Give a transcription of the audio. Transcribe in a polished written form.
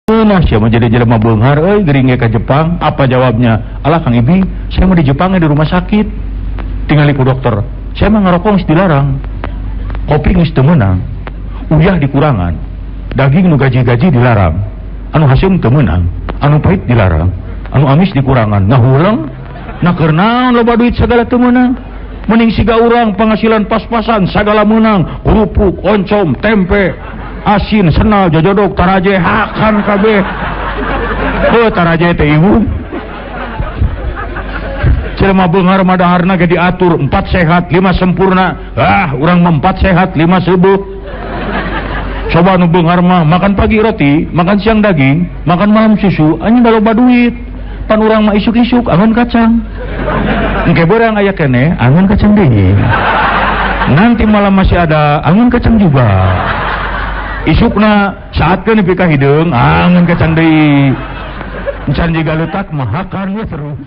Nah, siapa jadi jelema beunghar euy gering ke Jepang? Apa jawabnya? Alah Kang Ibi, saya mau di Jepang di rumah sakit. Tinggali ku dokter. Saya mah ngarokok geus dilarang. Kopi geus teu meunang. Uyah dikurangan. Daging nu gaji-gaji dilarang. Anu haseum teu meunang. Anu pahit dilarang. Anu amis dikurangan. Ngahuleung. Nah keur naon loba duit sagala teu meunang. Mending siga urang penghasilan pas-pasan sagala meunang. Kerupuk, oncom, tempe, asin, senal, jojodok, taraje, hakan kabeh. Taraje teh ibu. Jelema beunghar madaharna ge diatur 4 sehat 5 sempurna. Urang mah 4 sehat 5 seubeuh. Coba nu beunghar mah makan pagi roti, makan siang daging, makan malam susu, anjing da loba duit. Pan urang mah isuk-isuk angon kacang. Engke beurang aya keneh angon kacang deui. Nanti malam masih ada angon kacang juga. Isukna saatkeun nepi ka hideung angon kacang deui. Encan jiga leutak mah hakan we terus.